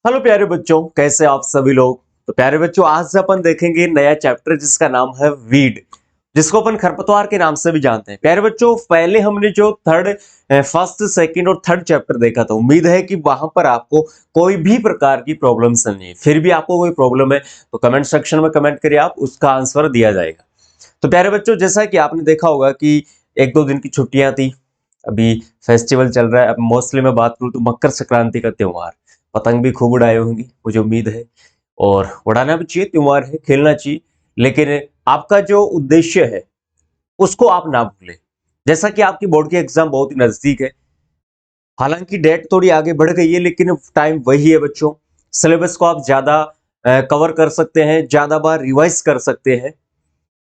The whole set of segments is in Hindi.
हेलो प्यारे बच्चों, कैसे आप सभी लोग। तो प्यारे बच्चों, आज अपन देखेंगे नया चैप्टर जिसका नाम है वीड, जिसको अपन खरपतवार के नाम से भी जानते हैं। प्यारे बच्चों, पहले हमने जो फर्स्ट सेकंड और थर्ड चैप्टर देखा था, उम्मीद है कि वहां पर आपको कोई भी प्रकार की प्रॉब्लम्स नहीं है। फिर भी आपको कोई प्रॉब्लम है तो कमेंट सेक्शन में कमेंट करिए, आप उसका आंसर दिया जाएगा। तो प्यारे बच्चों, जैसा कि आपने देखा होगा कि एक दो दिन की छुट्टियां थी, अभी फेस्टिवल चल रहा है। अब मोस्टली मैं बात करूं तो मकर संक्रांति का त्योहार, पतंग भी खूब उड़ाए होंगे मुझे उम्मीद है, और उड़ाना भी चाहिए, त्योहार है, खेलना चाहिए। लेकिन आपका जो उद्देश्य है उसको आप ना भूलें। जैसा कि आपकी बोर्ड की एग्जाम बहुत ही नजदीक है, हालांकि डेट थोड़ी आगे बढ़ गई है, लेकिन टाइम वही है बच्चों। सिलेबस को आप ज्यादा कवर कर सकते हैं, ज्यादा बार रिवाइज कर सकते हैं।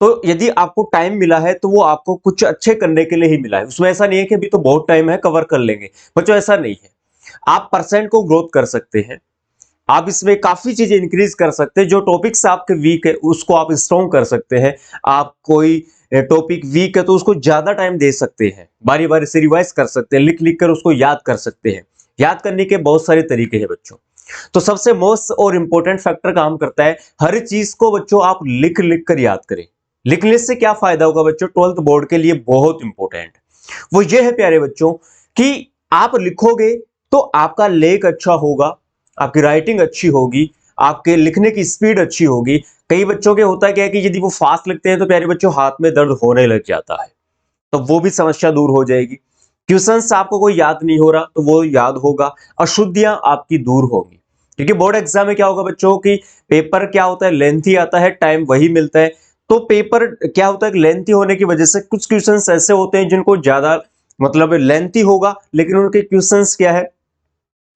तो यदि आपको टाइम मिला है तो वो आपको कुछ अच्छे करने के लिए ही मिला है। उसमें ऐसा नहीं है कि अभी तो बहुत टाइम है, कवर कर लेंगे। बच्चों, ऐसा नहीं है। आप परसेंट को ग्रोथ कर सकते हैं, आप इसमें काफी चीजें इंक्रीज कर सकते हैं। जो टॉपिक्स आपके वीक है उसको आप स्ट्रॉन्ग कर सकते हैं। आप कोई टॉपिक वीक है तो उसको ज्यादा टाइम दे सकते हैं, बारी बारी से रिवाइज कर सकते हैं, लिख लिख कर उसको याद कर सकते हैं। याद करने के बहुत सारे तरीके हैं बच्चों। तो सबसे मोस्ट और इंपॉर्टेंट फैक्टर काम करता है, हर चीज को बच्चों आप लिख लिख कर याद करें। लिखने से क्या फायदा होगा बच्चों, ट्वेल्थ बोर्ड के लिए बहुत इंपॉर्टेंट वो ये है प्यारे बच्चों कि आप लिखोगे तो आपका लेख अच्छा होगा, आपकी राइटिंग अच्छी होगी, आपके लिखने की स्पीड अच्छी होगी। कई बच्चों के होता है क्या है कि यदि वो फास्ट लिखते हैं तो प्यारे बच्चों हाथ में दर्द होने लग जाता है, तो वो भी समस्या दूर हो जाएगी। क्वेश्चंस आपको कोई याद नहीं हो रहा तो वो याद होगा, अशुद्धियां आपकी दूर होगी। क्योंकि बोर्ड एग्जाम में क्या होगा बच्चों की, पेपर क्या होता है, लेंथी आता है, टाइम वही मिलता है। तो पेपर क्या होता है, लेंथी होने की वजह से कुछ क्वेश्चंस ऐसे होते हैं जिनको ज्यादा मतलब लेंथी होगा, लेकिन उनके क्वेश्चंस क्या है,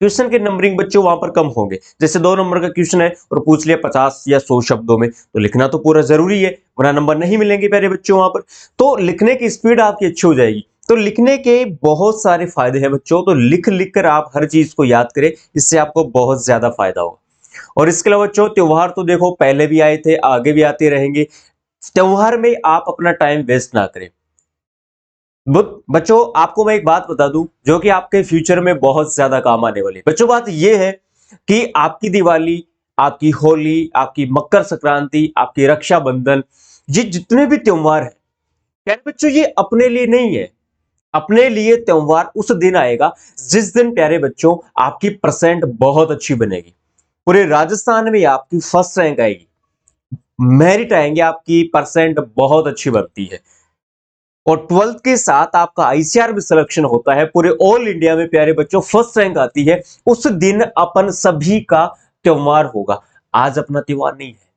क्वेश्चन के नंबरिंग बच्चों वहां पर कम होंगे। जैसे 2 नंबर का क्वेश्चन है और पूछ लिया 50 या 100 शब्दों में, तो लिखना तो पूरा जरूरी है, वरना नंबर नहीं मिलेंगे प्यारे बच्चों वहां पर। तो लिखने की स्पीड आपकी अच्छी हो जाएगी। तो लिखने के बहुत सारे फायदे हैं बच्चों, तो लिख लिख कर आप हर चीज को याद करें, इससे आपको बहुत ज्यादा फायदा होगा। और इसके अलावा बच्चों, त्योहार तो देखो पहले भी आए थे, आगे भी आते रहेंगे। त्योहार में आप अपना टाइम वेस्ट ना करें। बच्चों, आपको मैं एक बात बता दूं जो कि आपके फ्यूचर में बहुत ज्यादा काम आने वाली है। बच्चों, बात यह है कि आपकी दिवाली, आपकी होली, आपकी मकर संक्रांति, आपकी रक्षाबंधन, ये जितने भी त्योहार हैं प्यारे बच्चों, ये अपने लिए नहीं है। अपने लिए त्योहार उस दिन आएगा जिस दिन प्यारे बच्चों आपकी परसेंट बहुत अच्छी बनेगी, पूरे राजस्थान में आपकी फर्स्ट रैंक आएगी, मेरिट आएंगे, आपकी परसेंट बहुत अच्छी बनती है। और ट्वेल्थ के साथ आपका आईसीआर में सिलेक्शन होता है, पूरे ऑल इंडिया में प्यारे बच्चों फर्स्ट रैंक आती है। उस दिन अपन सभी का त्योहार होगा। आज अपना त्योहार नहीं है,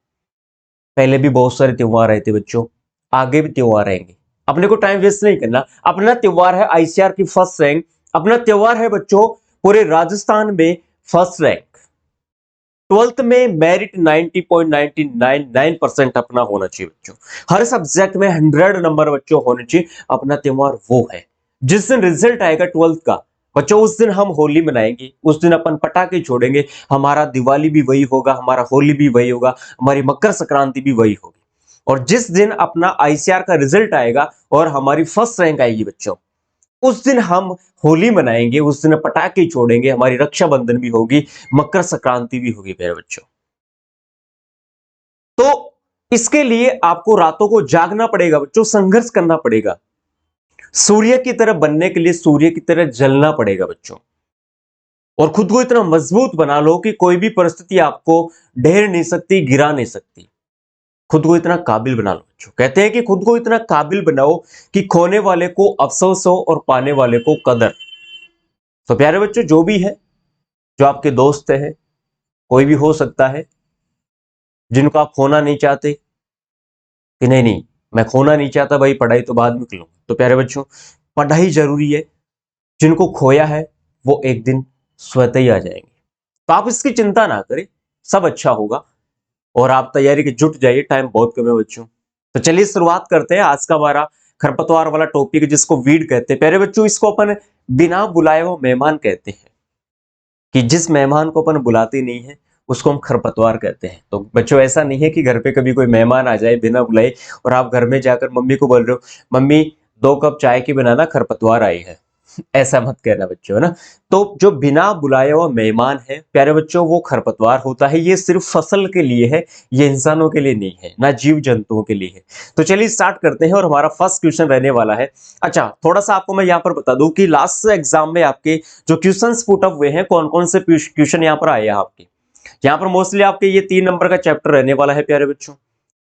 पहले भी बहुत सारे त्योहार आए थे बच्चों, आगे भी त्योहार आएंगे। अपने को टाइम वेस्ट नहीं करना। अपना त्योहार है आईसीआर की फर्स्ट रैंक, अपना त्योहार है बच्चों पूरे राजस्थान में फर्स्ट रैंक। ट्वेल्थ में मेरिट 90.999% अपना होना चाहिए बच्चों। हर सब्जेक्ट में 100 नंबर बच्चों होने चाहिए। अपना त्योहार वो है जिस दिन रिजल्ट आएगा ट्वेल्थ का बच्चों, उस दिन हम होली मनाएंगे, उस दिन अपन पटाखे छोड़ेंगे। हमारा दिवाली भी वही होगा, हमारा होली भी वही होगा, हमारी मकर संक्रांति भी वही होगी। और जिस दिन अपना आईसीआर का रिजल्ट आएगा और हमारी फर्स्ट रैंक आएगी बच्चों, उस दिन हम होली मनाएंगे, उस दिन पटाखे छोड़ेंगे, हमारी रक्षाबंधन भी होगी, मकर संक्रांति भी होगी मेरे बच्चों। तो इसके लिए आपको रातों को जागना पड़ेगा बच्चों, संघर्ष करना पड़ेगा। सूर्य की तरह बनने के लिए सूर्य की तरह जलना पड़ेगा बच्चों। और खुद को इतना मजबूत बना लो कि कोई भी परिस्थिति आपको ढेर नहीं सकती, गिरा नहीं सकती। खुद को इतना काबिल बना लो बच्चों। कहते हैं कि खुद को इतना काबिल बनाओ कि खोने वाले को अफसोस हो और पाने वाले को कदर। तो प्यारे बच्चों, जो भी है, जो आपके दोस्त है, कोई भी हो सकता है, जिनको आप खोना नहीं चाहते कि नहीं नहीं मैं खोना नहीं चाहता भाई, पढ़ाई तो बाद में कर लूंगा। तो प्यारे बच्चों, पढ़ाई जरूरी है। जिनको खोया है वो एक दिन स्वतः ही आ जाएंगे। तो आप इसकी चिंता ना करें, सब अच्छा होगा। और आप तैयारी के जुट जाइए, टाइम बहुत कम है बच्चों। तो चलिए शुरुआत करते हैं। आज का हमारा खरपतवार वाला टॉपिक जिसको वीड कहते हैं प्यारे बच्चों, इसको अपन बिना बुलाए हुए मेहमान कहते हैं। कि जिस मेहमान को अपन बुलाते नहीं है उसको हम खरपतवार कहते हैं। तो बच्चों, ऐसा नहीं है कि घर पे कभी कोई मेहमान आ जाए बिना बुलाए और आप घर में जाकर मम्मी को बोल रहे हो, मम्मी 2 कप चाय की बनाना, खरपतवार आई है। ऐसा मत कहना बच्चों, है ना। तो जो बिना बुलाए हुआ मेहमान है प्यारे बच्चों, वो खरपतवार होता है। ये सिर्फ फसल के लिए है, ये इंसानों के लिए नहीं है, ना जीव जंतुओं के लिए है। तो चलिए स्टार्ट करते हैं और हमारा फर्स्ट क्वेश्चन रहने वाला है। अच्छा, थोड़ा सा आपको मैं यहाँ पर बता दूं कि लास्ट एग्जाम में आपके जो क्वेश्चन पुट अप हुए हैं, कौन कौन से क्वेश्चन यहाँ पर आए हैं आपके। यहाँ पर मोस्टली आपके ये 3 नंबर का चैप्टर रहने वाला है प्यारे बच्चों,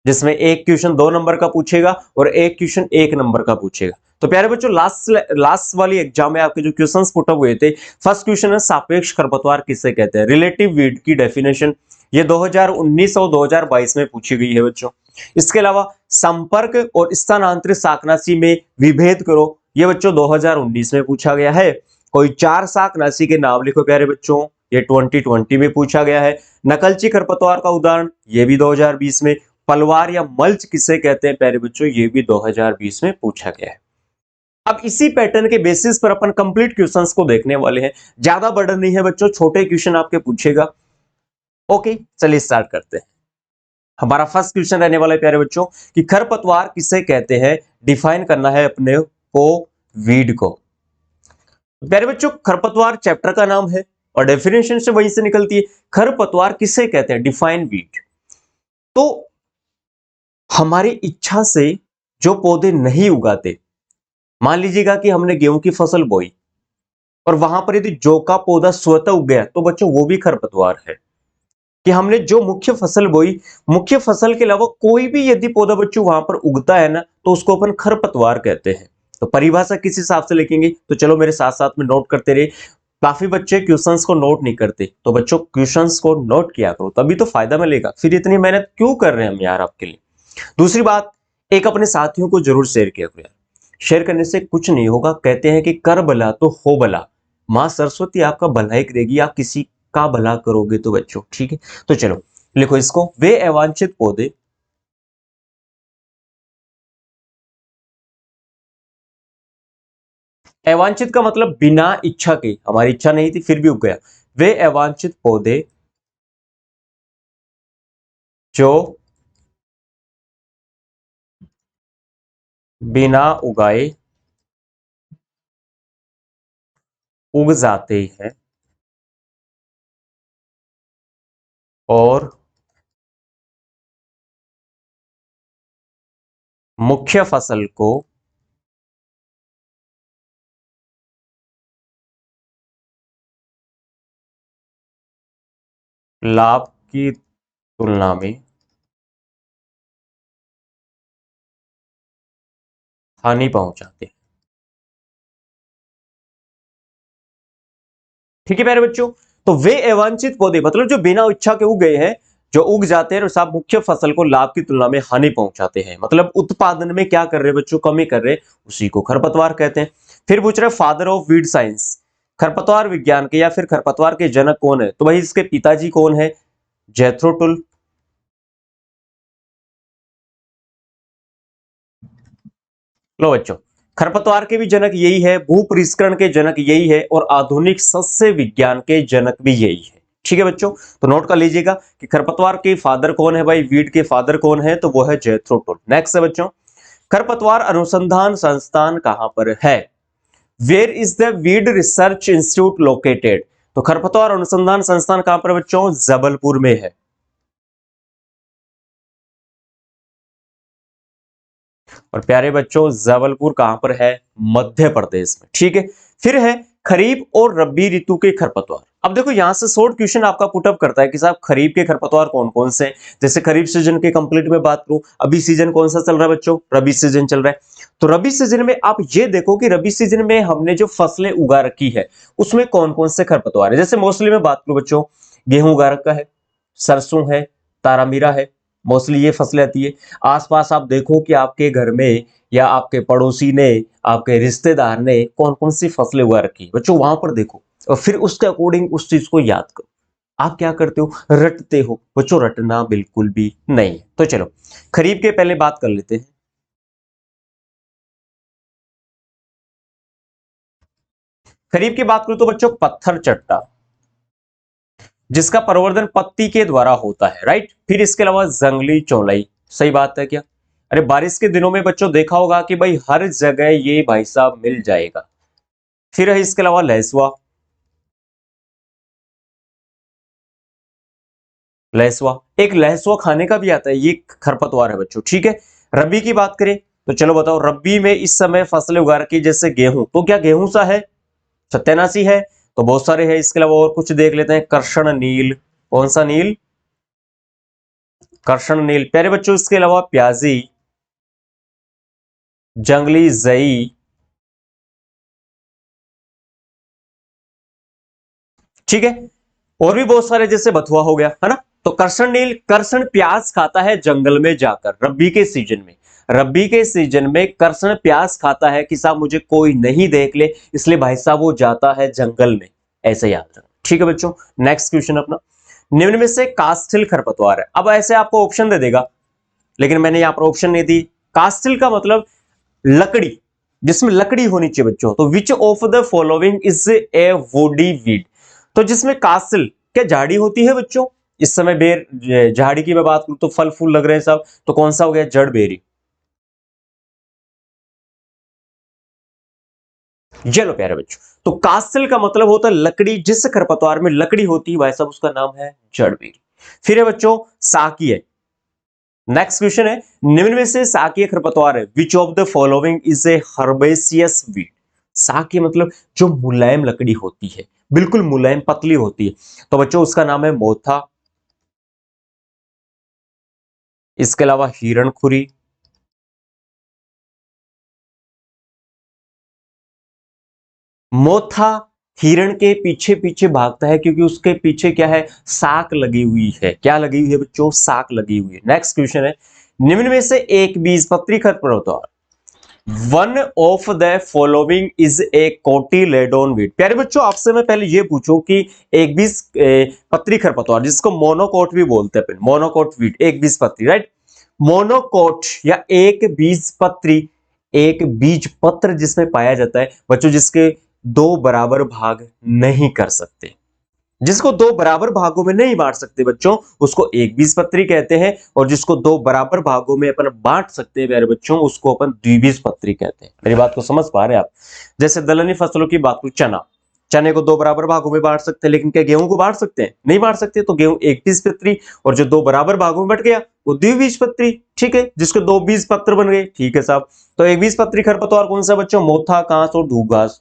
जिसमें एक क्वेश्चन 2 नंबर का पूछेगा और एक क्वेश्चन 1 नंबर का पूछेगा। तो प्यारे बच्चों, लास्ट वाली एग्जाम में आपके जो क्वेश्चंस पुट अप हुए थे, फर्स्ट क्वेश्चन है सापेक्ष खरपतवार किसे कहते हैं, रिलेटिव वीड की डेफिनेशन। ये 2019 और 2022 में पूछी गई है बच्चों। इसके अलावा संपर्क और स्थानांतरित शाकनाशी में विभेद करो, ये बच्चों 2019 में पूछा गया है। कोई 4 शाकनाशी के नाम लिखो प्यारे बच्चों, ये 2020 में पूछा गया है। नकलची खरपतवार का उदाहरण, ये भी 2020 में। पलवार या मल्च किसे कहते हैं प्यारे बच्चों, ये भी 2020 में पूछा गया है। अब इसी पैटर्न के बेसिस पर अपन कंप्लीट क्वेश्चंस को देखने वाले हैं। ज्यादा बर्डन नहीं है बच्चों, छोटे क्वेश्चन आपके पूछेगा। ओके, चलिए स्टार्ट करते हैं। हमारा फर्स्ट क्वेश्चन रहने वाला है प्यारे बच्चों कि खरपतवार किसे कहते हैं, डिफाइन करना है अपने को वीड को। प्यारे बच्चों, खरपतवार चैप्टर का नाम है और डेफिनेशन से वहीं से निकलती है। खरपतवार किसे कहते हैं, डिफाइन वीड। तो हमारी इच्छा से जो पौधे नहीं उगाते, मान लीजिएगा कि हमने गेहूं की फसल बोई और वहां पर यदि जौ का पौधा स्वतः उग गया, तो बच्चों वो भी खरपतवार है। कि हमने जो मुख्य फसल बोई, मुख्य फसल के अलावा कोई भी यदि पौधा बच्चों वहां पर उगता है ना, तो उसको अपन खरपतवार कहते हैं। तो परिभाषा किस हिसाब से लिखेंगे, तो चलो मेरे साथ साथ में नोट करते रहे। काफी बच्चे क्वेश्चंस को नोट नहीं करते, तो बच्चों क्वेश्चंस को नोट किया करो, तभी तो फायदा मिलेगा। फिर इतनी मेहनत क्यों कर रहे हैं हम यार आपके लिए। दूसरी बात, एक अपने साथियों को जरूर शेयर किया करो यार, शेयर करने से कुछ नहीं होगा। कहते हैं कि कर भला तो हो भला, मां सरस्वती आपका भला ही करेगी, आप किसी का भला करोगे तो बच्चों, ठीक है। तो चलो लिखो इसको, वे अवांछित पौधे अवांछित का मतलब बिना इच्छा के, हमारी इच्छा नहीं थी फिर भी उग गया। वे अवांछित पौधे जो बिना उगाए उग जाते हैं और मुख्य फसल को लाभ की तुलना में हानि पहुंचाते हैं। ठीक है प्यारे बच्चों, तो वे अवांछित पौधे मतलब जो बिना इच्छा के उग गए हैं, जो उग जाते हैं और साहब मुख्य फसल को लाभ की तुलना में हानि पहुंचाते हैं, मतलब उत्पादन में क्या कर रहे हैं बच्चों, कमी कर रहे हैं, उसी को खरपतवार कहते हैं। फिर पूछ रहे फादर ऑफ वीड साइंस, खरपतवार विज्ञान के या फिर खरपतवार के जनक कौन है, तो भाई इसके पिताजी कौन है, जेथ्रो टुल। लो बच्चों, खरपतवार के भी जनक यही है, भू परिष्करण के जनक यही है और आधुनिक सस्य विज्ञान के जनक भी यही है। ठीक है बच्चों, तो नोट कर लीजिएगा कि खरपतवार के फादर कौन है भाई, वीड के फादर कौन है, तो वो है जेथ्रो टुल। नेक्स्ट है बच्चों, खरपतवार अनुसंधान संस्थान कहां पर है, where is the weed research institute located. तो खरपतवार अनुसंधान संस्थान कहां पर बच्चों, जबलपुर में है। और प्यारे बच्चों, जबलपुर कहां पर है, मध्य प्रदेश में। ठीक है, फिर है खरीफ और रबी ऋतु के खरपतवार। अब देखो यहां से शॉर्ट क्वेश्चन आपका पुटअप करता है कि साहब खरीफ के खरपतवार कौन कौन से हैं। जैसे खरीफ सीजन के कंप्लीट में बात करूं, अभी सीजन कौन सा चल रहा है बच्चों, रबी सीजन चल रहा है। तो रबी सीजन में आप ये देखो कि रबी सीजन में हमने जो फसलें उगा रखी है, उसमें कौन कौन से खरपतवार है। जैसे मोस्टली में बात करूं बच्चों, गेहूं उगा रखा है, सरसों है, तारामीरा है, मोस्टली ये फसलें आती है। आसपास आप देखो कि आपके घर में या आपके पड़ोसी ने, आपके रिश्तेदार ने कौन कौन सी फसलें उगा रखी है बच्चों, वहां पर देखो और फिर उसके अकॉर्डिंग उस चीज को याद करो। आप क्या करते हो, रटते हो बच्चों, रटना बिल्कुल भी नहीं है। तो चलो खरीफ के पहले बात कर लेते हैं। खरीफ की बात करूं तो बच्चों पत्थर चट्टा, जिसका प्रवर्धन पत्ती के द्वारा होता है, राइट। फिर इसके अलावा जंगली चौलाई, सही बात है क्या। अरे बारिश के दिनों में बच्चों देखा होगा कि भाई हर जगह ये भाई साहब मिल जाएगा, फिर है इसके अलावा लहसुआ, लहसुआ एक लहसुआ खाने का भी आता है, ये खरपतवार है बच्चों, ठीक है। रबी की बात करें तो चलो बताओ, रबी में इस समय फसलें उगा रखी जैसे गेहूं, तो क्या गेहूं सा है? सत्यानाशी है। तो बहुत सारे हैं, इसके अलावा और कुछ देख लेते हैं। कर्षण नील, कौन सा नील? कर्षण नील प्यारे बच्चों। इसके अलावा प्याजी, जंगली जई, ठीक है। और भी बहुत सारे, जैसे बथुआ हो गया, है ना। तो कर्षण नील, कर्षण प्याज खाता है जंगल में जाकर रबी के सीजन में। रबी के सीजन में कर्षण प्याज खाता है कि साहब मुझे कोई नहीं देख ले, इसलिए भाई साहब वो जाता है जंगल में। ऐसे याद रखना, ठीक है बच्चों। नेक्स्ट क्वेश्चन अपना, निम्न में से कास्टिल खरपतवार है। अब ऐसे आपको ऑप्शन दे देगा, लेकिन मैंने यहां पर ऑप्शन नहीं दी। कास्टिल का मतलब लकड़ी, जिसमें लकड़ी होनी चाहिए बच्चों। तो विच of the following is A woody weed? तो जिसमें कास्टिल, क्या झाड़ी होती है बच्चों? इस समय बेर झाड़ी की मैं बात करूं तो फल फूल लग रहे हैं सब, तो कौन सा हो गया? जड़ बेरी। चलो प्यारे बच्चों, तो कास्टिल का मतलब होता है लकड़ी, जिस खरपतवार में लकड़ी होती है भाई साहब उसका नाम है जड़ बेरी। फिर है बच्चों साकीय। नेक्स्ट क्वेश्चन है, निम्न में से साकीय खरपतवार है, which of the following is a herbaceous weed? साकीय मतलब जो मुलायम लकड़ी होती है, बिल्कुल मुलायम पतली होती है, तो बच्चों उसका नाम है मोथा। इसके अलावा हिरणखुरी, मोथा हिरण के पीछे पीछे भागता है क्योंकि उसके पीछे क्या है? साक लगी हुई है। क्या लगी हुई है बच्चों? साक लगी हुई है। नेक्स्ट क्वेश्चन है, निम्न में से एक बीजपत्री खरपतवार, one of the following is A cotyledon weed. प्यारे बच्चों आपसे मैं पहले ये पूछूं कि एक बीज पत्री खरपतवार, जिसको मोनोकोट भी बोलते हैं, मोनोकोट वीड, एक बीज पत्री, राइट। मोनोकोट या एक बीज पत्री, एक बीज पत्र जिसमें पाया जाता है बच्चों, जिसके दो बराबर भाग नहीं कर सकते, जिसको दो बराबर भागों में नहीं बांट सकते बच्चों, उसको एक बीजपत्री कहते हैं। और जिसको दो बराबर भागों में अपन बांट सकते हैं प्यारे बच्चों, उसको अपन द्विबीजपत्री कहते हैं। मेरी बात को समझ पा रहे हैं आप? जैसे दलहनी फसलों की बात करूं, चना, चने को दो बराबर भागों में बांट सकते हैं, लेकिन क्या गेहूं को बांट सकते हैं? नहीं बांट सकते। तो गेहूं एक बीजपत्री, और जो दो बराबर भागों में बट गया वो द्विबीजपत्री, ठीक है, जिसके दो बीज पत्र बन गए, ठीक है साहब। तो एक बीजपत्री खरपतवार कौन सा बच्चों? मोथा, कांस और धूप घास।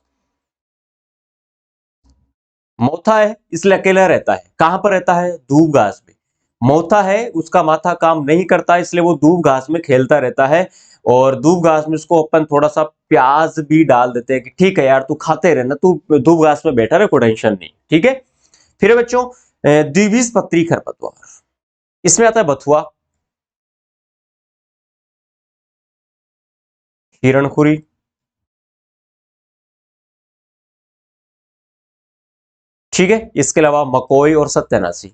मोथा है इसलिए अकेला रहता है। कहां पर रहता है? दूब घास में। मोथा है, उसका माथा काम नहीं करता, इसलिए वो दूब घास में खेलता रहता है। और दूब घास में उसको अपन थोड़ा सा प्याज भी डाल देते हैं कि ठीक है यार तू खाते रहना, तू दूब घास में बैठा रहे, कोई टेंशन नहीं, ठीक है। फिर है बच्चों द्विबीजपत्री खरपतवार, इसमें आता है बथुआ, हिरणखुरी, ठीक है। इसके अलावा मकोई और सत्यानाशी।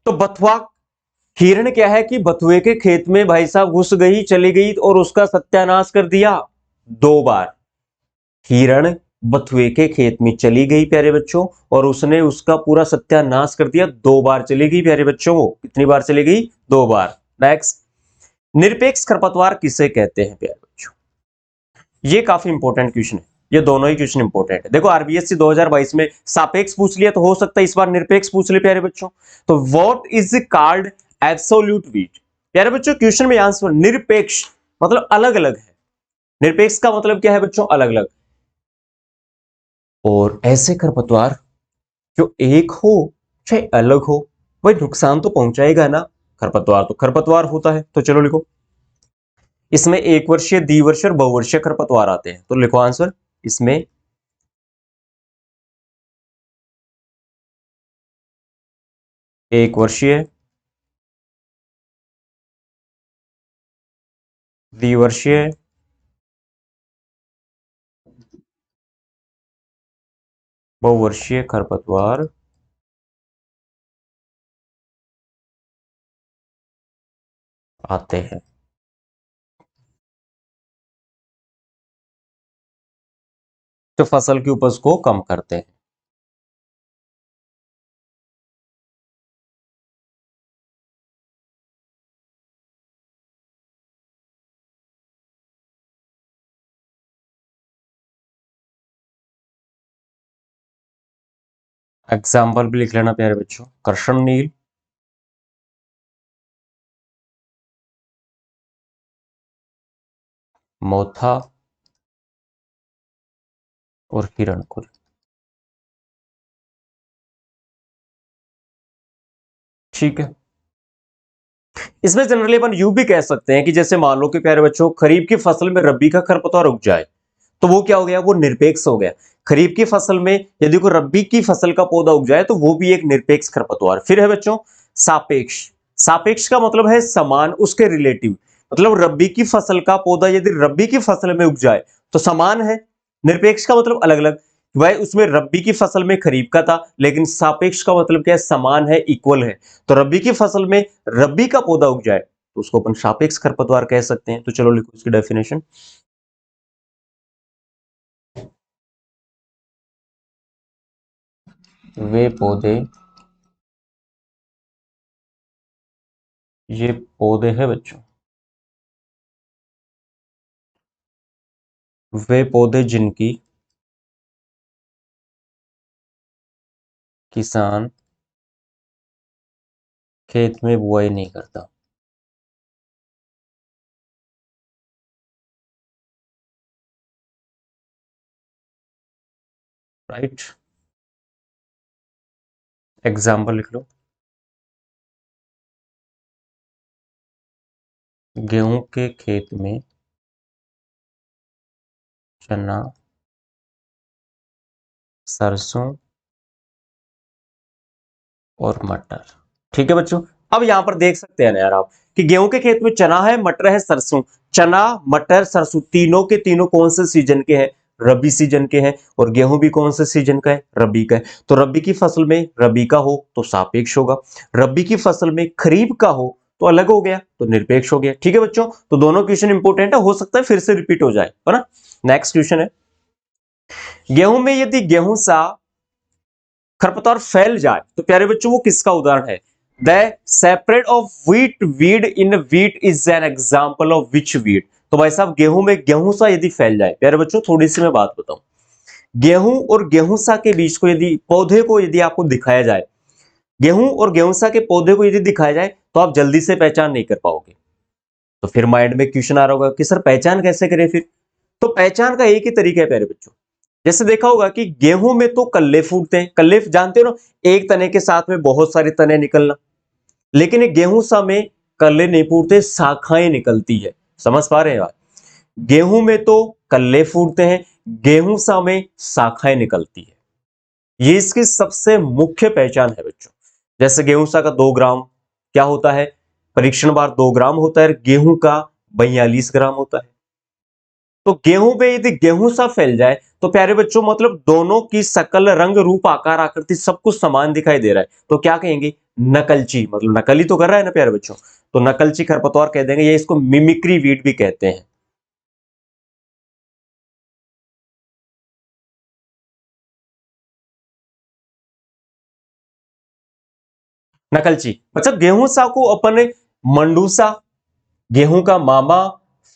तो बथुआ, हिरण क्या है कि बथुए के खेत में भाई साहब घुस गई, चली गई और उसका सत्यानाश कर दिया। दो बार हिरण बथुए के खेत में चली गई प्यारे बच्चों, और उसने उसका पूरा सत्यानाश कर दिया। दो बार चली गई प्यारे बच्चों, वो कितनी बार चली गई? दो बार। नेक्स्ट, निरपेक्ष खरपतवार किसे कहते हैं प्यारे बच्चों? ये काफी इंपॉर्टेंट क्वेश्चन है, ये दोनों ही क्वेश्चन इंपॉर्टेंट है। देखो आरबीएससी 2022 में सापेक्ष पूछ लिया, तो हो सकता है इस बार निरपेक्ष पूछ ले प्यारे बच्चों। तो what is called absolute wheat? प्यारे बच्चों क्वेश्चन में आंसर निरपेक्ष मतलब अलग अलग है। निरपेक्ष का मतलब क्या है बच्चों? अलग अलग। और ऐसे खरपतवार जो एक हो चाहे अलग हो, वह नुकसान तो पहुंचाएगा ना। खरपतवार तो खरपतवार होता है। तो चलो लिखो, इसमें एक वर्षीय, द्विवर्षीय और बहुवर्षीय खरपतवार आते हैं। तो लिखो आंसर, इसमें एक वर्षीय, द्विवर्षीय, बहुवर्षीय खरपतवार आते हैं। तो फसल की उपज को कम करते हैं। एग्जाम्पल भी लिख लेना प्यारे बच्चों, कृष्ण नील, मोथा और हिरणकुल। ठीक है, इसमें जनरली अपन यूं भी कह सकते हैं कि जैसे मान लो कि प्यारे बच्चों खरीफ की फसल में रबी का खरपतवार उग जाए तो वो क्या हो गया, वो निरपेक्ष हो गया। खरीफ की फसल में यदि कोई रबी की फसल का पौधा उग जाए तो वो भी एक निरपेक्ष खरपतवार। फिर है बच्चों सापेक्ष। सापेक्ष का मतलब है समान, उसके रिलेटिव। मतलब रबी की फसल का पौधा यदि रबी की फसल में उग जाए तो समान है। निरपेक्ष का मतलब अलग अलग, भाई उसमें रबी की फसल में खरीफ का था, लेकिन सापेक्ष का मतलब क्या है, समान है, इक्वल है। तो रबी की फसल में रबी का पौधा उग जाए तो उसको अपन सापेक्ष खरपतवार कह सकते हैं। तो चलो लिखो इसकी डेफिनेशन। वे पौधे, ये पौधे हैं बच्चों, वे पौधे जिनकी किसान खेत में बुआई नहीं करता। राइट, एग्जाम्पल लिख लो। गेहूं के खेत में चना, सरसों और मटर। ठीक है बच्चों, अब यहां पर देख सकते हैं ना यार आप कि गेहूं के खेत में चना है, मटर है, सरसों। चना, मटर, सरसों तीनों के तीनों कौन से सीजन के हैं, रबी सीजन के हैं। और गेहूं भी कौन से सीजन का है, रबी का है। तो रबी की फसल में रबी का हो तो सापेक्ष होगा, रबी की फसल में खरीफ का हो तो अलग हो गया, तो निरपेक्ष हो गया। ठीक है बच्चों, तो दोनों क्वेश्चन इंपोर्टेंट है, हो सकता है फिर से रिपीट हो जाए, है ना। नेक्स्ट क्वेश्चन है, गेहूं में यदि गेहूं सा खरपतवार फैल जाए तो प्यारे बच्चों वो किसका उदाहरण है। The separate of wheat weed in wheat is an example of which weed. तो भाई साहब गेहूं में गेहूं सा यदि फैल जाए, प्यारे बच्चों थोड़ी सी मैं बात बताऊं, गेहूं और गेहूं सा के बीच को यदि पौधे को यदि आपको दिखाया जाए, गेहूं और गेहूं सा के पौधे को यदि दिखाया जाए तो आप जल्दी से पहचान नहीं कर पाओगे। तो फिर माइंड में क्वेश्चन आ रहा होगा कि सर पहचान कैसे करें फिर। तो पहचान का एक ही तरीका है प्यारे बच्चों, जैसे देखा होगा कि गेहूं में तो कल्ले फूटते हैं, कल्ले जानते हो ना, एक तने के साथ में बहुत सारे तने निकलना। लेकिन ये गेहूं सा में कल्ले नहीं फूटते, शाखाएं निकलती है। समझ पा रहे हैं आप, गेहूं में तो कल्ले फूटते हैं, गेहूं सा में शाखाएं निकलती है। ये इसकी सबसे मुख्य पहचान है बच्चों। जैसे गेहूं सा का 2 ग्राम क्या होता है, परीक्षण बार 2 ग्राम होता है, गेहूं का 42 ग्राम होता है। तो गेहूं पे यदि गेहूं सा फैल जाए तो प्यारे बच्चों मतलब दोनों की शकल, रंग, रूप, आकार, आकृति सब कुछ समान दिखाई दे रहा है, तो क्या कहेंगे, नकलची। मतलब नकली तो कर रहा है ना प्यारे बच्चों, तो नकलची खरपतवार कह देंगे, ये इसको मिमिक्री वीड भी कहते हैं। नकलची मतलब गेहूं सा को अपन मंडूसा, गेहूं का मामा,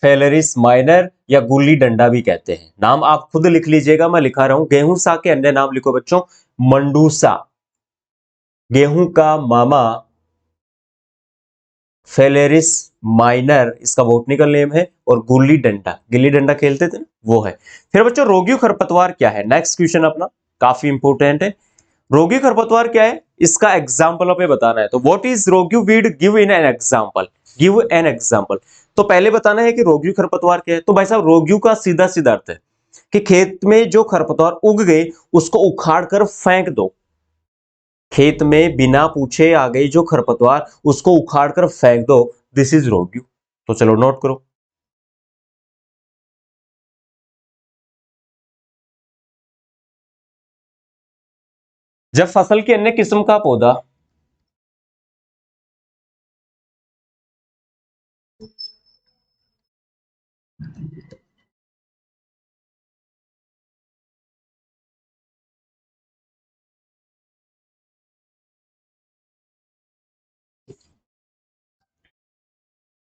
फेलरिस माइनर या गुल्ली डंडा भी कहते हैं। नाम आप खुद लिख लीजिएगा, मैं लिखा रहा हूं, गेहूं सा के अन्य नाम लिखो बच्चों, मंडूसा, गेहूं का मामा, फेलेरिस माइनर इसका बॉटनिकल नेम है, और गुल्ली डंडा, गिल्ली डंडा खेलते थे ना वो है। फिर बच्चों रोगी खरपतवार क्या है, नेक्स्ट क्वेश्चन अपना काफी इंपोर्टेंट है। रोगी खरपतवार क्या है, इसका एग्जाम्पल हमें बताना है। तो व्हाट इज रोगी weed, give in an example, give an example. तो पहले बताना है कि रोगी खरपतवार क्या है। तो भाई साहब रोगी का सीधा सीधा अर्थ है कि खेत में जो खरपतवार उग गए उसको उखाड़ कर फेंक दो। खेत में बिना पूछे आ गई जो खरपतवार उसको उखाड़ कर फेंक दो, दिस इज रोग्यू। तो चलो नोट करो। जब फसल की अन्य किस्म का पौधा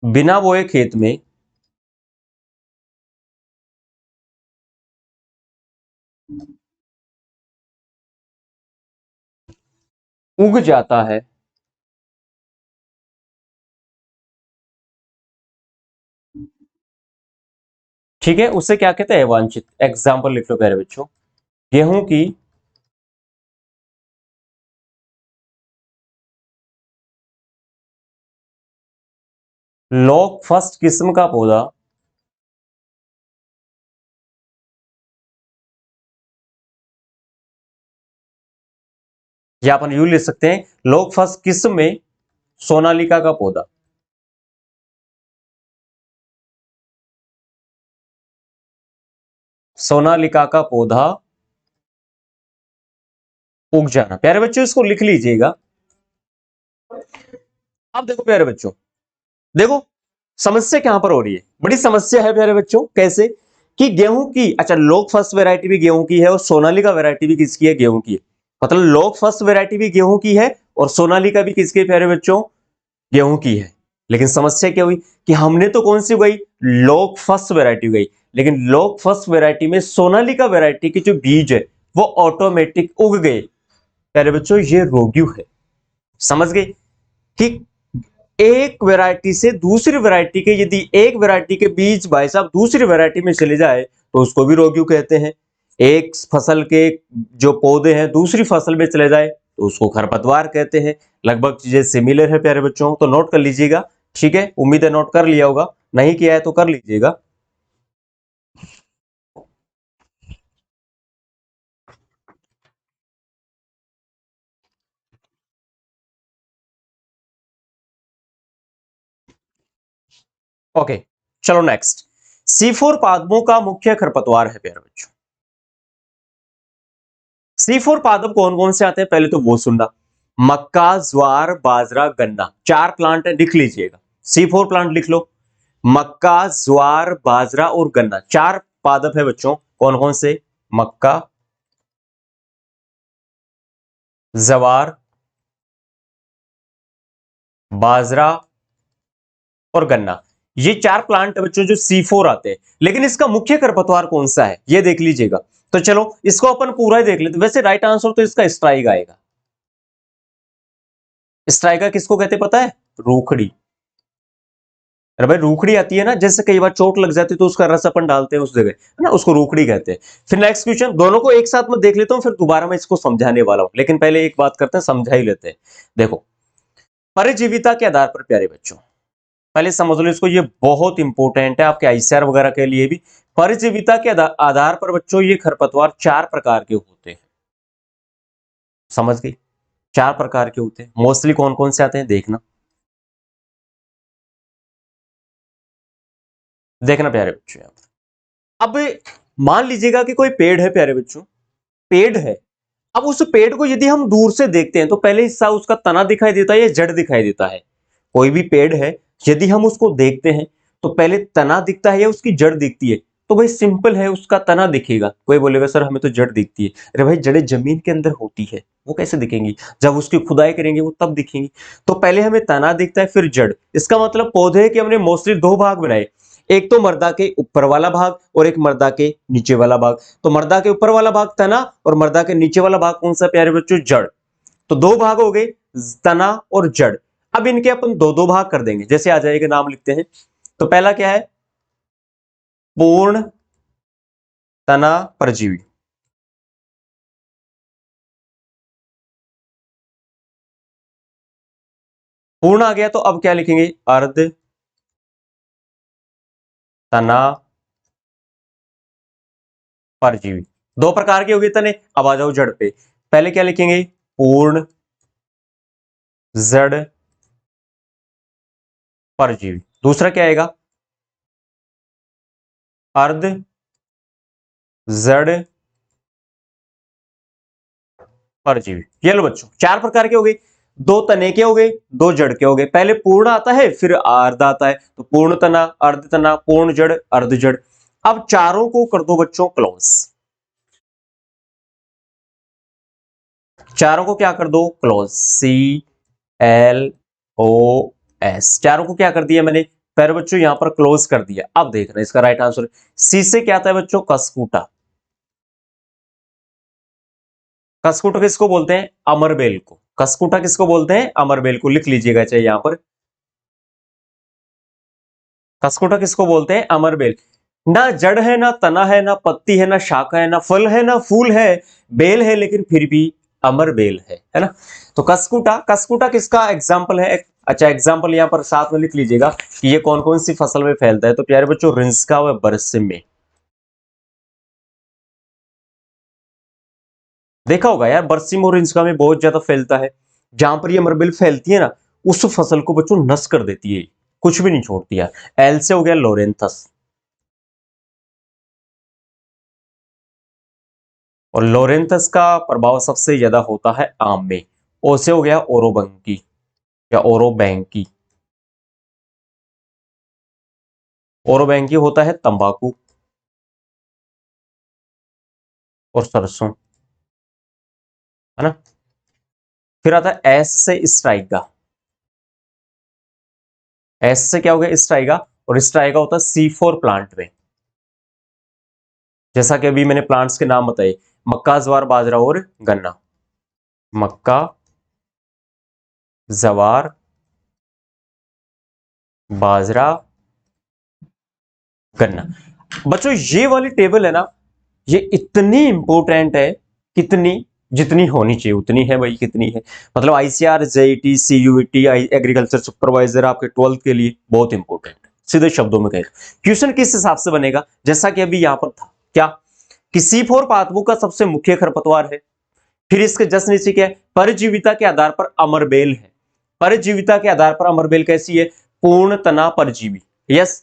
बिना बोए खेत में उग जाता है, ठीक है, उसे क्या कहते हैं, वांछित। एग्जाम्पल लिख लो प्यारे बच्चों, गेहूं की लॉग फर्स्ट किस्म का पौधा या अपन यू लिख सकते हैं, लॉग फर्स्ट किस्म में सोनालिका का पौधा, सोनालिका का पौधा उग जाना। प्यारे बच्चों इसको लिख लीजिएगा। अब देखो प्यारे बच्चों, देखो समस्या कहां पर हो रही है, बड़ी समस्या है प्यारे बच्चों। कैसे कि गेहूं की, अच्छा लोग फर्स्ट वैरायटी भी गेहूं की है और सोनालिका वैरायटी भी किसकी है, गेहूं की है। मतलब लोग फर्स्ट वैरायटी भी गेहूं की है और सोनालिका भी किसकी है प्यारे बच्चों, गेहूं की है। लेकिन समस्या क्या हुई कि हमने तो कौन सी उगाई, लोग फर्स्ट वैरायटी उगाई, लेकिन लोग फर्स्ट वैरायटी में सोनालिका वैरायटी के जो बीज है वो ऑटोमेटिक उग गए। प्यारे बच्चों ये रोग्यू है, समझ गए कि एक वैरायटी से दूसरी वैरायटी के, यदि एक वैरायटी के बीज भाई साहब दूसरी वैरायटी में चले जाए तो उसको भी रोग्यू कहते हैं। एक फसल के जो पौधे हैं दूसरी फसल में चले जाए तो उसको खरपतवार कहते हैं। लगभग चीजें सिमिलर है प्यारे बच्चों, तो नोट कर लीजिएगा। ठीक है, उम्मीद है नोट कर लिया होगा, नहीं किया है तो कर लीजिएगा। ओके, चलो नेक्स्ट। C4 पादपों का मुख्य खरपतवार है प्यारे बच्चों। C4 पादप कौन कौन से आते हैं, पहले तो वो सुनना, मक्का, ज्वार, बाजरा, गन्ना, चार प्लांट है, लिख लीजिएगा। C4 प्लांट लिख लो, मक्का, ज्वार, बाजरा और गन्ना, चार पादप है बच्चों। कौन कौन से, मक्का, ज्वार, बाजरा और गन्ना, ये चार प्लांट है बच्चों जो C4 आते हैं। लेकिन इसका मुख्य खरपतवार कौन सा है ये देख लीजिएगा। तो चलो इसको अपन पूरा ही देख लेते। वैसे राइट आंसर तो इसका स्ट्राइक आएगा। स्ट्राइका किसको कहते पता है, रूखड़ी। अरे भाई रूखड़ी आती है ना, जैसे कई बार चोट लग जाती है तो उसका रस अपन डालते हैं उस जगह, है ना, उसको रूखड़ी कहते हैं। फिर नेक्स्ट क्वेश्चन, दोनों को एक साथ में देख लेता हूं, फिर दोबारा मैं इसको समझाने वाला हूं, लेकिन पहले एक बात करते हैं, समझा ही लेते हैं। देखो, परिजीविता के आधार पर प्यारे बच्चों, पहले समझ लो इसको, ये बहुत इंपॉर्टेंट है आपके आईसीआर वगैरह के लिए भी। परिजीविता के आधार पर बच्चों ये खरपतवार चार प्रकार के होते हैं, समझ गई, चार प्रकार के होते हैं। मोस्टली कौन कौन से आते हैं देखना, देखना प्यारे बच्चों यहाँ पर। अब मान लीजिएगा कि कोई पेड़ है प्यारे बच्चों, पेड़ है। अब उस पेड़ को यदि हम दूर से देखते हैं तो पहले हिस्सा उसका तना दिखाई देता है या जड़ दिखाई देता है। कोई भी पेड़ है, यदि हम उसको देखते हैं तो पहले तना दिखता है या उसकी जड़ दिखती है। तो भाई सिंपल है, उसका तना दिखेगा। कोई बोलेगा सर हमें तो जड़ दिखती है। अरे भाई जड़ें जमीन के अंदर होती है, वो कैसे दिखेंगी, जब उसकी खुदाई करेंगे वो तब दिखेंगी। तो पहले हमें तना दिखता है फिर जड़। इसका मतलब पौधे के हमने मोस्टली दो भाग बनाए, एक तो मर्दा के ऊपर वाला भाग और एक मर्दा के नीचे वाला भाग। तो मर्दा के ऊपर वाला भाग तना और मर्दा के नीचे वाला भाग कौन सा प्यारे बच्चों, जड़। तो दो भाग हो गए, तना और जड़। अब इनके अपन दो दो भाग कर देंगे, जैसे आ जाएगा, नाम लिखते हैं। तो पहला क्या है, पूर्ण तना परजीवी। पूर्ण आ गया तो अब क्या लिखेंगे, अर्ध तना परजीवी। दो प्रकार के हो गए तने। अब आ जाओ जड़ पे, पहले क्या लिखेंगे, पूर्ण जड़ परजीवी। दूसरा क्या आएगा, अर्ध जड़ परजीवी। ये लो बच्चों चार प्रकार के हो गए, दो तने के हो गए, दो जड़ के हो गए। पहले पूर्ण आता है फिर अर्ध आता है, तो पूर्ण तना, अर्ध तना, पूर्ण जड़, अर्ध जड़। अब चारों को कर दो बच्चों क्लोज, चारों को क्या कर दो क्लोज, CLOS, चारों को क्या कर दिया मैंने पैर बच्चों यहां पर क्लोज कर दिया। अब देखना इसका राइट आंसर, सी से क्या आता है बच्चों, कसकूटा। कसकूटा किसको बोलते हैं, अमरबेल को। कसकुटा किसको बोलते हैं? अमरबेल को। लिख लीजिएगा चाहिए यहां पर, कसकुटा किसको बोलते हैं? अमरबेल। ना जड़ है, ना तना है, ना पत्ती है, ना शाखा है, ना फल है, ना फूल है, बेल है लेकिन फिर भी अमरबेल है ना। तो कसकुटा, कसकुटा किसका एग्जाम्पल है? अच्छा, एग्जाम्पल यहां पर साथ में लिख लीजिएगा कि ये कौन कौन सी फसल में फैलता है। तो प्यारे बच्चों, रिंस्का व बरसिम में। देखा होगा यार, बरसिम और रिंस्का में बहुत ज्यादा फैलता है। जहां पर ये अमरबेल फैलती है ना, उस फसल को बच्चों नष्ट कर देती है, कुछ भी नहीं छोड़ती है। एल से हो गया लोरेंथस, और लोरेंथस का प्रभाव सबसे ज्यादा होता है आम में। ओ से हो गया ओरोबंकी या ओरोबैंकी। ओरोबैंकी होता है तंबाकू और सरसों, है ना। फिर आता है एस से स्ट्राइका। एस से क्या हो गया? स्ट्राइका। और स्ट्राइका होता है C4 प्लांट में। जैसा कि अभी मैंने प्लांट्स के नाम बताए, मक्का, ज्वार, बाजरा और गन्ना। मक्का, जवार, बाजरा, गन्ना। बच्चों ये वाली टेबल है ना, ये इतनी इंपॉर्टेंट है, कितनी, जितनी होनी चाहिए उतनी है भाई, कितनी है मतलब ICR, JET, CUET, agriculture supervisor आपके 12th के लिए बहुत इंपॉर्टेंट। सीधे शब्दों में कहें, क्वेश्चन किस हिसाब से बनेगा, जैसा कि अभी यहां पर था क्या, कि C4 पादपों का सबसे मुख्य खरपतवार है। फिर इसके जस्ट नीचे क्या है? परजीविता के आधार पर अमरबेल है। परजीविता के आधार पर अमरबेल कैसी है? पूर्ण तना परजीवी। यस।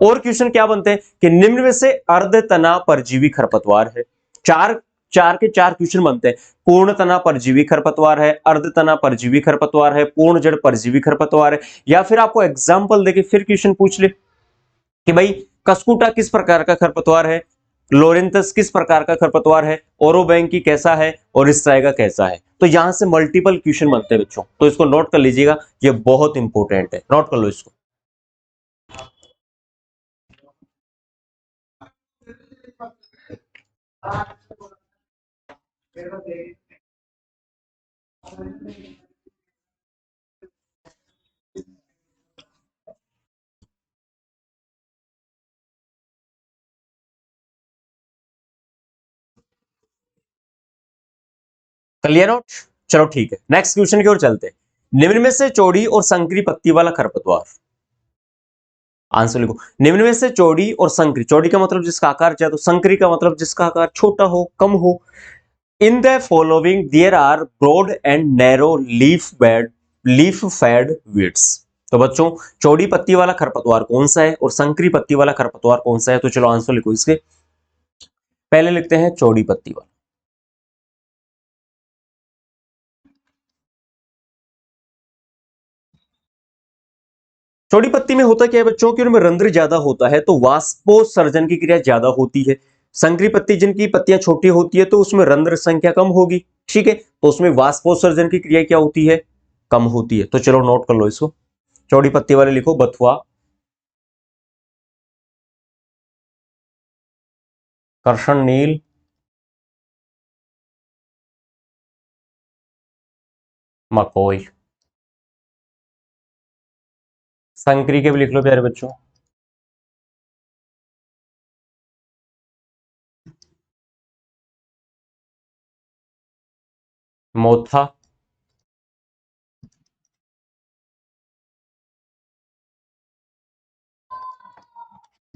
और क्वेश्चन क्या बनते हैं कि निम्न में से अर्ध तना परजीवी खरपतवार है। चार, चार के चार क्वेश्चन बनते हैं। पूर्ण तना परजीवी खरपतवार है, अर्ध तना परजीवी खरपतवार है, पूर्ण जड़ परजीवी खरपतवार है। या फिर आपको एग्जाम्पल देके फिर क्वेश्चन पूछ ले कि भाई कसकुटा किस प्रकार का खरपतवार है, लोरेंथस किस प्रकार का खरपतवार है, ओरोबैंकी कैसा है, और स्ट्राइगा कैसा है। तो यहां से मल्टीपल क्वेश्चन बनते हैं बच्चों, तो इसको नोट कर लीजिएगा, ये बहुत इंपॉर्टेंट है, नोट कर लो इसको। Clear note? चलो ठीक है, नेक्स्ट क्वेश्चन की ओर चलते हैं। निम्न में से चौड़ी और संकरी पत्ती वाला खरपतवार, आंसर लिखो। निम्न में से चौड़ी और संकरी, चौड़ी का मतलब जिसका आकार ज्यादा, तो संकरी का मतलब जिसका आकार छोटा हो, कम हो। In the following there are broad and narrow leaf fed weeds. तो बच्चों, चौड़ी पत्ती वाला खरपतवार कौन सा है और संकरी पत्ती वाला खरपतवार कौन सा है? तो चलो आंसर लिखो इसके। पहले लिखते हैं चौड़ी पत्ती वाला। चौड़ी पत्ती में होता क्या है बच्चों की, उनमें रंध्र ज्यादा होता है, तो वाष्पोत्सर्जन की क्रिया ज्यादा होती है। संकरी पत्ती जिनकी पत्तियां छोटी होती है तो उसमें रंध्र संख्या कम होगी, ठीक है, तो उसमें वाष्पोत्सर्जन की क्रिया क्या होती है? कम होती है। तो चलो नोट कर लो इसको। चौड़ी पत्ती वाले लिखो बथुआ, करशन नील, मकोई। संकरी के भी लिख लो प्यारे बच्चों। मोथा,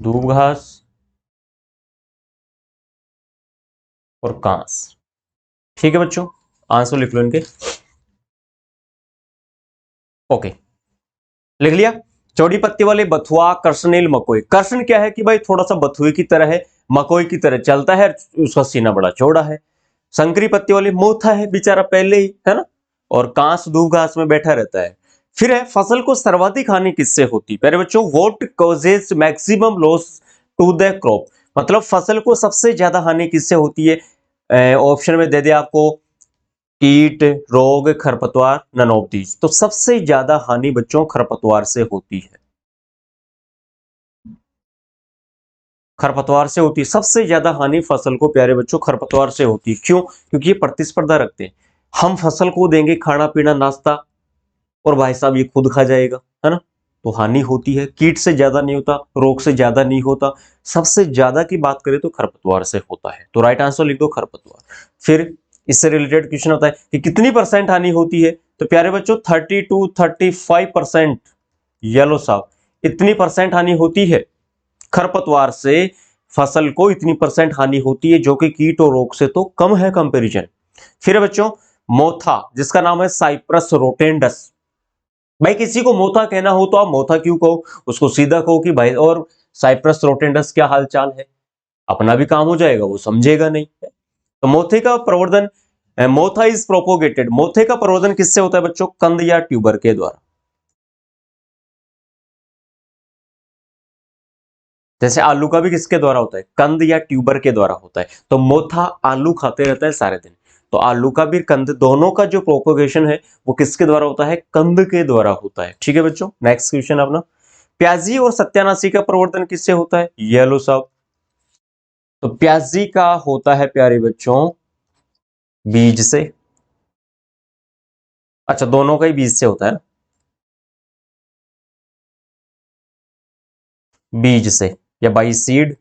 दूब घास और कांस। ठीक है बच्चों, आंसर लिख लो इनके। ओके, लिख लिया। चौड़ी पत्ती वाले बथुआ, कर्षनेल, मकोई। कर्षण क्या है कि भाई थोड़ा सा बथुए की तरह है, मकोई की तरह चलता है, उसका सीना बड़ा चौड़ा है। संकरी पत्ती वाले मोथा है, बेचारा पहले ही, है ना, और कांस दूब घास में बैठा रहता है। फिर है फसल को सर्वाधिक हानि किससे होती? पहले बच्चों, what causes maximum loss to the crop, मतलब फसल को सबसे ज्यादा हानि किससे होती है? ऑप्शन में दे दे आपको, कीट, रोग, खरपतवार, नन ऑफ दीज। तो सबसे ज्यादा हानि बच्चों खरपतवार से होती है, खरपतवार से होती है सबसे ज्यादा हानि फसल को प्यारे बच्चों, खरपतवार से होती है। क्यों? क्योंकि ये प्रतिस्पर्धा रखते हैं। हम फसल को देंगे खाना पीना नाश्ता और भाई साहब ये खुद खा जाएगा, है ना? तो हानि होती है। कीट से ज्यादा नहीं होता, रोग से ज्यादा नहीं होता, सबसे ज्यादा की बात करें तो खरपतवार से होता है। तो राइट आंसर लिख दो खरपतवार। फिर इससे रिलेटेड क्वेश्चन होता है कि कितनी परसेंट हानि होती है? तो प्यारे बच्चों 30 to 35%। येलो साहब, इतनी परसेंट हानि होती है खरपतवार से, फसल को इतनी परसेंट हानि होती है, जो कि कीट और रोग से तो कम है कंपैरिजन। फिर बच्चों मोथा, जिसका नाम है साइप्रस रोटेंडस। भाई किसी को मोथा कहना हो तो आप मोथा क्यों कहो, उसको सीधा कहो कि भाई और साइप्रस रोटेंडस क्या हालचाल है, अपना भी काम हो जाएगा, वो समझेगा नहीं। तो मोथे का प्रवर्धन, मोथा इज प्रोपोगेटेड, मोथे का प्रवर्धन किससे होता है बच्चों? कंद या ट्यूबर के द्वारा। जैसे आलू का भी किसके द्वारा होता है? कंद या ट्यूबर के द्वारा होता है। तो मोथा आलू खाते रहता है सारे दिन, तो आलू का भी कंद, दोनों का जो प्रोपोगेशन है वो किसके द्वारा होता है? कंद के द्वारा होता है। ठीक है बच्चों, नेक्स्ट क्वेश्चन अपना, प्याजी और सत्यानाशी का प्रवर्धन किससे होता है? येलो साहब। तो प्याजी का होता है प्यारे बच्चों बीज से। अच्छा, दोनों का ही बीज से होता है ना? बीज से या बाई सीड।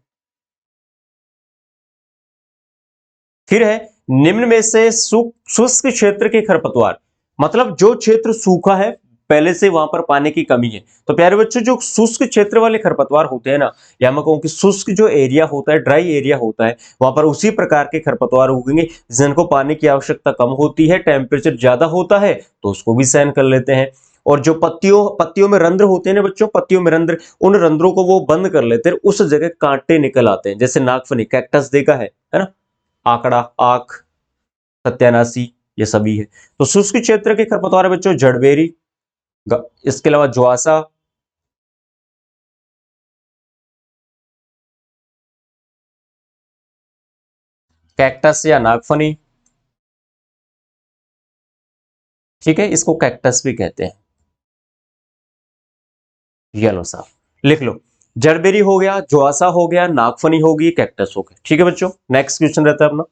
फिर है निम्न में से शुष्क क्षेत्र के खरपतवार, मतलब जो क्षेत्र सूखा है पहले से वहां पर पानी की कमी है। तो प्यारे बच्चों जो शुष्क क्षेत्र वाले खरपतवार होते हैं ना, या मैं कहूं कि शुष्क जो एरिया होता है, ड्राई एरिया होता है, वहां पर उसी प्रकार के खरपतवार उगेंगे जिनको पानी की आवश्यकता कम होती है, टेम्परेचर ज्यादा होता है तो उसको भी सहन कर लेते हैं। और जो पत्तियों पत्तियों में रंध्र होते हैं ना बच्चों, पत्तियों में रंध्र, उन रंध्रों को वो बंद कर लेते हैं, उस जगह कांटे निकल आते हैं, जैसे नागफनी, कैक्टस देखा है ना? आंकड़ा, आंख, सत्यानाशी, ये सभी है। तो शुष्क क्षेत्र के खरपतवार है बच्चों जड़बेरी, इसके अलावा ज्वासा, कैक्टस या नागफनी। ठीक है, इसको कैक्टस भी कहते हैं। येलो साहब, लिख लो, जड़बेरी हो गया, ज्वासा हो गया, नागफनी होगी, कैक्टस हो गया। ठीक है बच्चों, नेक्स्ट क्वेश्चन रहता है अपना,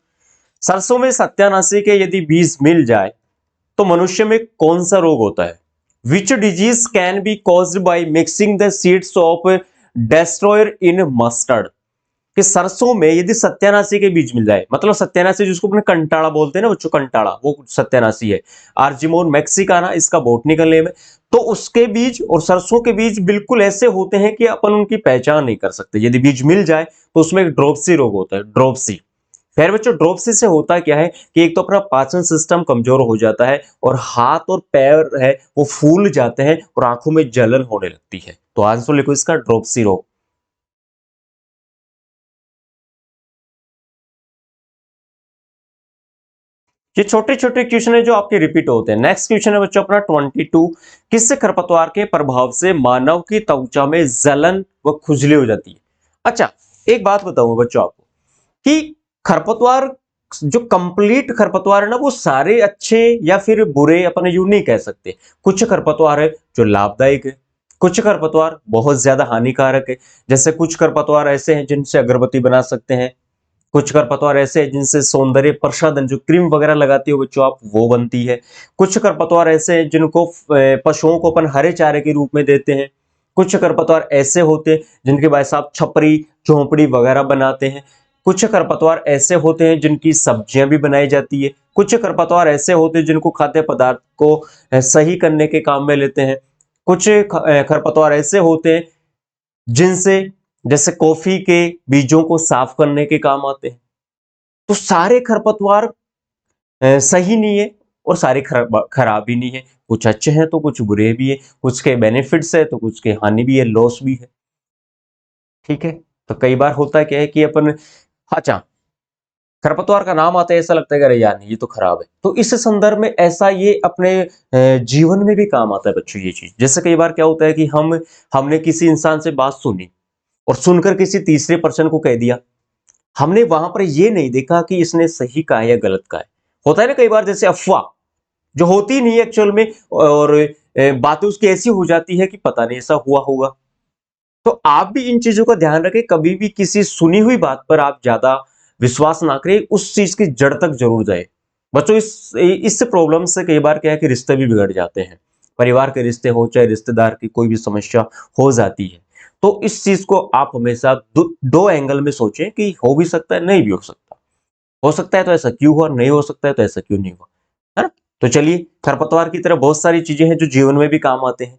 सरसों में सत्यानाशी के यदि बीज मिल जाए तो मनुष्य में कौन सा रोग होता है? Which disease can be caused by mixing the seeds of destroyer in mustard? कि सरसों में यदि सत्यानाशी के बीज मिल जाए, मतलब सत्यानाशी जिसको अपने कंटाड़ा बोलते हैं ना बच्चों, कंटाड़ा वो सत्यानाशी है, आर्जिमोन मैक्सिकाना इसका बोटनिकल नेम है। तो उसके बीज और सरसों के बीज बिल्कुल ऐसे होते हैं कि अपन उनकी पहचान नहीं कर सकते। यदि बीज मिल जाए तो उसमें एक ड्रोप्सी रोग होता है, ड्रोप्सी। फिर बच्चों ड्रोप्सी से होता क्या है कि एक तो अपना पाचन सिस्टम कमजोर हो जाता है, और हाथ और पैर है वो फूल जाते हैं, और आंखों में जलन होने लगती है। तो आंसर लिखो इसका ड्रोप्सी रोग। ये छोटे छोटे क्वेश्चन है जो आपके रिपीट होते हैं। नेक्स्ट क्वेश्चन है बच्चों अपना 22, किस खरपतवार के प्रभाव से मानव की त्वचा में जलन व खुजली हो जाती है? अच्छा, एक बात बताऊं बच्चों आपको कि खरपतवार, जो कंप्लीट खरपतवार है ना, वो सारे अच्छे या फिर बुरे अपन यूं नहीं कह सकते। कुछ खरपतवार है जो लाभदायक है, कुछ खरपतवार बहुत ज्यादा हानिकारक है। जैसे कुछ खरपतवार ऐसे हैं जिनसे अगरबत्ती बना सकते हैं, कुछ खरपतवार ऐसे हैं जिनसे सौंदर्य प्रसाधन, जो क्रीम वगैरह लगाती हो बच्चों आप, वो बनती है। कुछ खरपतवार ऐसे हैं जिनको पशुओं को अपन हरे चारे के रूप में देते हैं। कुछ खरपतवार ऐसे होते हैं जिनके भाई साहब छपरी, झोंपड़ी वगैरह बनाते हैं। कुछ खरपतवार ऐसे होते हैं जिनकी सब्जियां भी बनाई जाती है। कुछ खरपतवार ऐसे होते हैं जिनको खाद्य पदार्थ को सही करने के काम में लेते हैं। कुछ खरपतवार ऐसे होते हैं जिनसे, जैसे कॉफी के बीजों को साफ करने के काम आते हैं। तो सारे खरपतवार सही नहीं है और सारे खराब भी नहीं है, कुछ अच्छे हैं तो कुछ बुरे भी है, कुछ के बेनिफिट्स है तो कुछ के हानि भी है, लॉस भी है। ठीक है, तो कई बार होता है क्या है कि अपन, अच्छा, खरपतवार का नाम आता है ऐसा लगता है कि अरे यार नहीं ये तो खराब है, तो इस संदर्भ में ऐसा ये अपने जीवन में भी काम आता है बच्चों ये चीज। जैसे कई बार क्या होता है कि हमने किसी इंसान से बात सुनी और सुनकर किसी तीसरे पर्सन को कह दिया, हमने वहां पर ये नहीं देखा कि इसने सही कहा है या गलत कहा है। होता है ना कई बार, जैसे अफवाह जो होती नहीं है एक्चुअल में, और बातें उसकी ऐसी हो जाती है कि पता नहीं ऐसा हुआ होगा। तो आप भी इन चीजों का ध्यान रखें, कभी भी किसी सुनी हुई बात पर आप ज्यादा विश्वास ना करें, उस चीज की जड़ तक जरूर जाए। बच्चों इस प्रॉब्लम से कई बार क्या है कि रिश्ते भी बिगड़ जाते हैं, परिवार के रिश्ते हो चाहे रिश्तेदार की कोई भी समस्या हो जाती है। तो इस चीज को आप हमेशा दो एंगल में सोचें कि हो भी सकता है, नहीं भी हो सकता है तो ऐसा क्यों हुआ, नहीं हो सकता है तो ऐसा क्यों नहीं हुआ, है ना। तो चलिए, खरपतवार की तरह बहुत सारी चीजें हैं जो जीवन में भी काम आते हैं।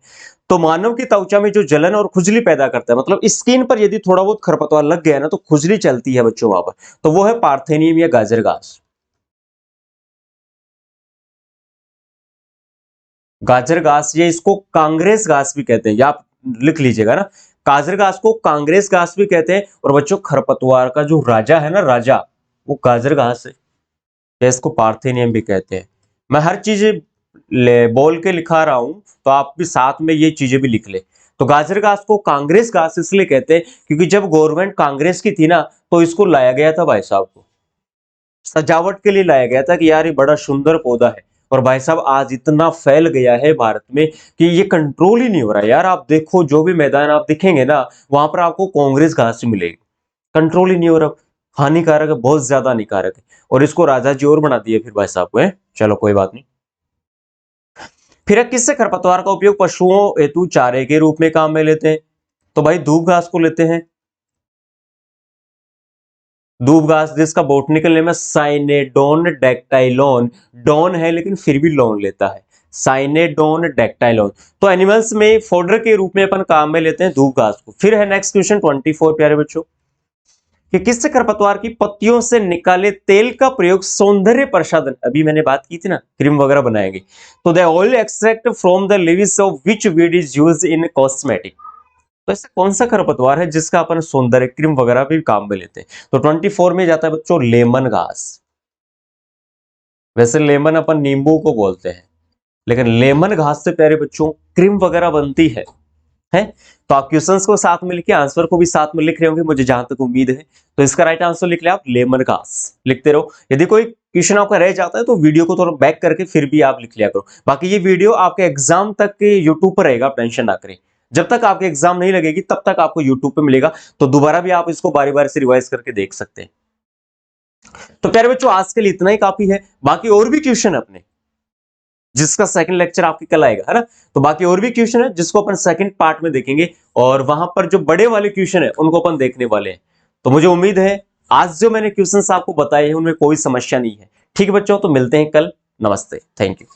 तो मानव की त्वचा में जो जलन और खुजली पैदा करता है, मतलब स्किन पर यदि थोड़ा बहुत खरपतवार लग गया ना तो खुजली चलती है बच्चों वहां पर, तो वो है पार्थेनियम या गाजर घास। गाजर घास, ये इसको कांग्रेस घास भी कहते हैं, या आप लिख लीजिएगा ना, गाजर घास को कांग्रेस घास भी कहते हैं। और बच्चों खरपतवार का जो राजा है ना, राजा, वो गाजर घास है, या इसको पार्थेनियम भी कहते हैं। मैं हर चीज बोल के लिखा रहा हूं, तो आप भी साथ में ये चीजें भी लिख ले। तो गाजर घास को कांग्रेस घास इसलिए कहते हैं क्योंकि जब गवर्नमेंट कांग्रेस की थी ना, तो इसको लाया गया था भाई साहब को, सजावट के लिए लाया गया था कि यार ये बड़ा सुंदर पौधा है। और भाई साहब आज इतना फैल गया है भारत में कि ये कंट्रोल ही नहीं हो रहा है यार। आप देखो जो भी मैदान आप दिखेंगे ना, वहां पर आपको कांग्रेस घास ही मिलेगी, कंट्रोल ही नहीं हो रहा। हानिकारक है, बहुत ज्यादा हानिकारक है। और इसको राजा जी और बना दिए फिर भाई साहब को, है। चलो कोई बात नहीं। फिर किससे खरपतवार का उपयोग पशुओं हेतु चारे के रूप में काम में लेते हैं? तो भाई दूब घास को लेते हैं। दूब घास जिसका बॉटनिकल नेम है साइनेडोन डेक्टाइलोन, डॉन है लेकिन फिर भी लॉन लेता है, साइनेडोन डेक्टाइलोन। तो एनिमल्स में फोडर के रूप में अपन काम में लेते हैं दूब घास को। फिर है नेक्स्ट क्वेश्चन 24 प्यारे बच्चों, कि किससे खरपतवार की पत्तियों से निकाले तेल का प्रयोग सौंदर्य प्रसाधन, अभी मैंने बात की थी ना, क्रीम वगैरह बनाएंगे, तो the oil extract from the leaves of which weed is used in cosmetic. तो ऐसा कौन सा खरपतवार है जिसका अपन सौंदर्य क्रीम वगैरह भी काम में लेते हैं? तो 24 में जाता है बच्चों लेमन घास। वैसे लेमन अपन नींबू को बोलते हैं, लेकिन लेमन घास से प्यारे बच्चों क्रीम वगैरह बनती है। तो आप क्वेश्चंस को साथ में लिखिए, आंसर को भी साथ में लिख रहे होंगे मुझे जहां तक उम्मीद है। तो इसका राइट आंसर लिख ले आप, लेमन घास लिखते रहो। यदि कोई क्वेश्चन आपका रह जाता है तो वीडियो को थोड़ा बैक करके फिर भी आप लिख लिया करो। बाकी ये वीडियो आपके एग्जाम तक के यूट्यूब पर रहेगा, आप टेंशन ना करें। जब तक आपके एग्जाम नहीं लगेगी तब तक आपको यूट्यूब पे मिलेगा, तो दोबारा भी आप इसको बारी बारी से रिवाइज करके देख सकते हैं। तो प्यारे बच्चों आज के लिए इतना ही काफी है। बाकी और भी क्वेश्चन है अपने, जिसका सेकंड लेक्चर आपके कल आएगा, है ना। तो बाकी और भी क्वेश्चन है जिसको अपन सेकंड पार्ट में देखेंगे, और वहां पर जो बड़े वाले क्वेश्चन है उनको अपन देखने वाले हैं। तो मुझे उम्मीद है आज जो मैंने क्वेश्चन आपको बताए हैं उनमें कोई समस्या नहीं है। ठीक है बच्चों, तो मिलते हैं कल। नमस्ते, थैंक यू।